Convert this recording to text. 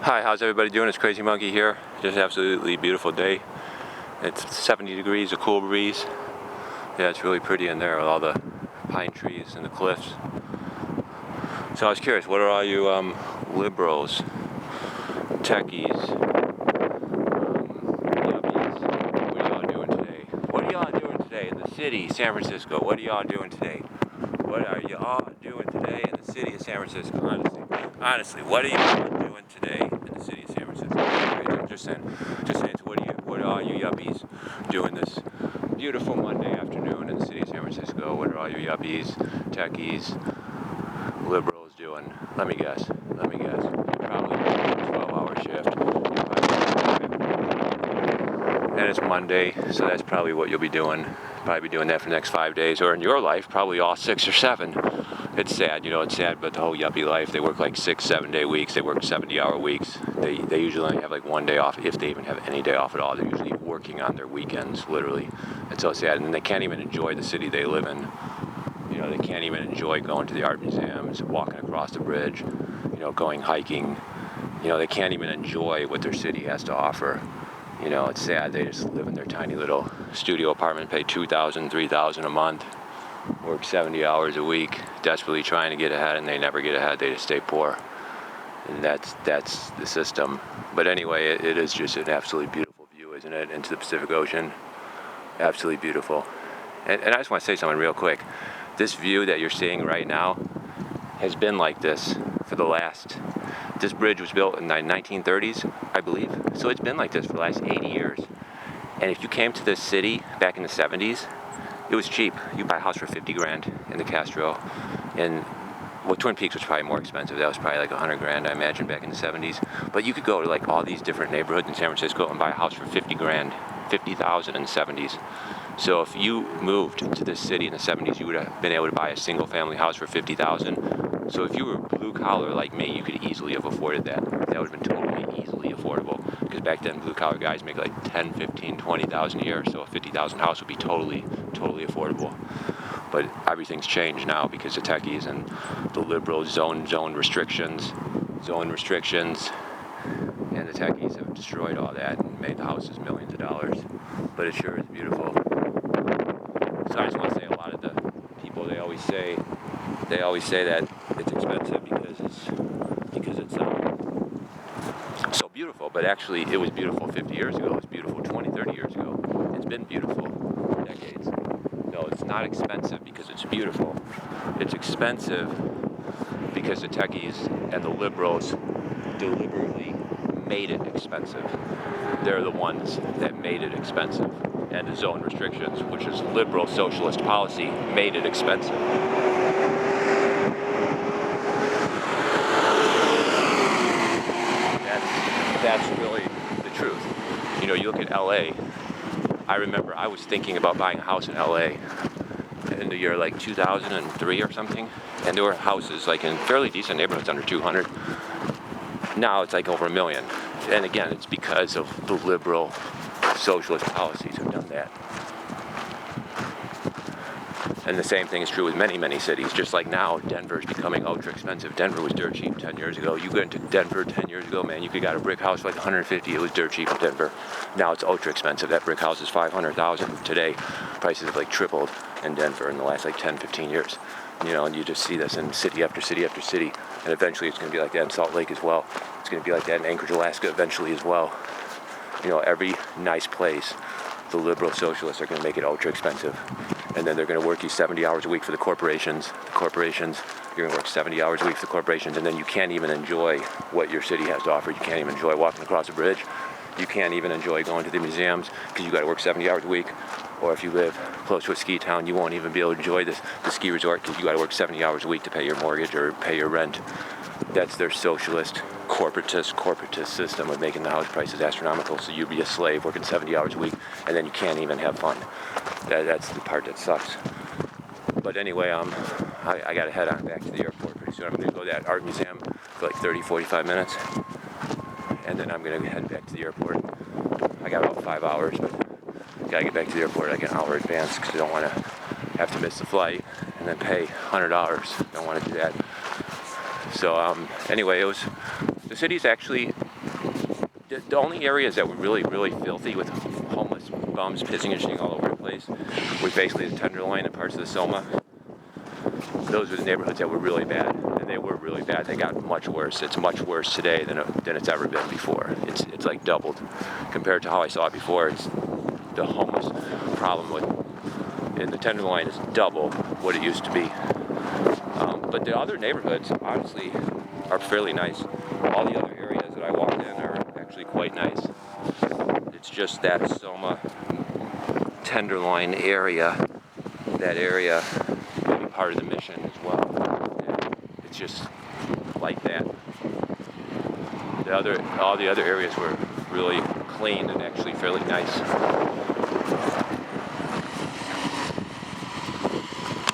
Hi, how's everybody doing? It's Crazy Monkey here. Just an absolutely beautiful day. It's 70 degrees, a cool breeze. Yeah, it's really pretty in there with all the pine trees and the cliffs. So I was curious, what are all you liberals, techies, yuppies, what are y'all doing today? What are y'all doing today in the city, San Francisco? What are y'all doing today? What are you all doing today in the city of San Francisco? Honestly, what are you all doing today in the city of San Francisco? Just saying. So what are all you yuppies doing this beautiful Monday afternoon in the city of San Francisco? What are all you yuppies, techies, liberals doing? Let me guess. Probably a 12-hour shift. And it's Monday, so that's probably what you'll be doing. Probably be doing that for the next 5 days, or in your life, probably all 6 or 7. It's sad, it's sad, but the whole yuppie life, they work like 6-7 day weeks, they work 70-hour weeks. They usually only have like one day off, if they even have any day off at all. They're usually working on their weekends, literally. It's so sad, and they can't even enjoy the city they live in. They can't even enjoy going to the art museums, walking across the bridge, going hiking. They can't even enjoy what their city has to offer. It's sad. They just live in their tiny little studio apartment, pay $2,000, $3,000 a month, work 70 hours a week, desperately trying to get ahead, and they never get ahead. They just stay poor. And that's the system. But anyway, it is just an absolutely beautiful view, isn't it, into the Pacific Ocean? Absolutely beautiful. And I just want to say something real quick. This view that you're seeing right now has been like this for the last... This bridge was built in the 1930s, I believe. So it's been like this for the last 80 years. And if you came to this city back in the 70s, it was cheap. You buy a house for 50 grand in the Castro. And Twin Peaks was probably more expensive. That was probably like 100 grand, I imagine, back in the 70s. But you could go to like all these different neighborhoods in San Francisco and buy a house for 50 grand, 50,000 in the 70s. So if you moved to this city in the 70s, you would have been able to buy a single family house for 50,000. So if you were blue collar like me, you could easily have afforded that. That would have been totally easily affordable. Because back then, blue collar guys make like 10, 15, 20,000 a year. So a 50,000 house would be totally affordable. But everything's changed now because the techies and the liberals, zone restrictions, and the techies have destroyed all that and made the houses millions of dollars. But it sure is beautiful. So I just want to say, a lot of the people, they always say that it's expensive because it's so beautiful. But actually, it was beautiful 50 years ago. It was beautiful 20, 30 years ago. It's been beautiful for decades. No, it's not expensive because it's beautiful. It's expensive because the techies and the liberals deliberately made it expensive. They're the ones that made it expensive. And the zone restrictions, which is liberal socialist policy, made it expensive. That's really the truth. You look at LA. I remember I was thinking about buying a house in LA in the year like 2003 or something, and there were houses like in fairly decent neighborhoods under 200. Now it's like over $1 million. And again, it's because of the liberal socialist policies who've done that. And the same thing is true with many, many cities. Just like now, Denver's becoming ultra expensive. Denver was dirt cheap 10 years ago. You go into Denver 10 years ago, man, you could got a brick house for like 150. It was dirt cheap in Denver. Now it's ultra expensive. That brick house is 500,000 today. Prices have like tripled in Denver in the last like 10, 15 years. And you just see this in city after city after city. And eventually it's going to be like that in Salt Lake as well. It's going to be like that in Anchorage, Alaska eventually as well. Every nice place, the liberal socialists are going to make it ultra expensive. And then they're going to work you 70 hours a week for the corporations. You're going to work 70 hours a week for the corporations, and then you can't even enjoy what your city has to offer. You can't even enjoy walking across a bridge. You can't even enjoy going to the museums because you got to work 70 hours a week. Or if you live close to a ski town, you won't even be able to enjoy the ski resort because you got to work 70 hours a week to pay your mortgage or pay your rent. That's their socialist, corporatist system of making the house prices astronomical. So you'd be a slave working 70 hours a week, and then you can't even have fun. That's the part that sucks. But anyway, I got to head on back to the airport pretty soon. I'm going to go to that art museum for like 30, 45 minutes, and then I'm going to head back to the airport. I got about 5 hours, but got to get back to the airport like an hour advance because I don't want to have to miss the flight and then pay $100. Don't want to do that. So anyway, the city's actually the only areas that were really, really filthy with homeless bums pissing and shitting all over the place was basically the Tenderloin and parts of the Soma. Those were the neighborhoods that were really bad, and they were really bad. They got much worse. It's much worse today than it's ever been before. It's like doubled compared to how I saw it before. It's the homeless problem in the Tenderloin is double what it used to be. But the other neighborhoods, honestly, are fairly nice. All the other areas that I walked in are actually quite nice. It's just that Soma Tenderloin area, that area, maybe part of the Mission as well. It's just like that. All the other areas were really clean and actually fairly nice.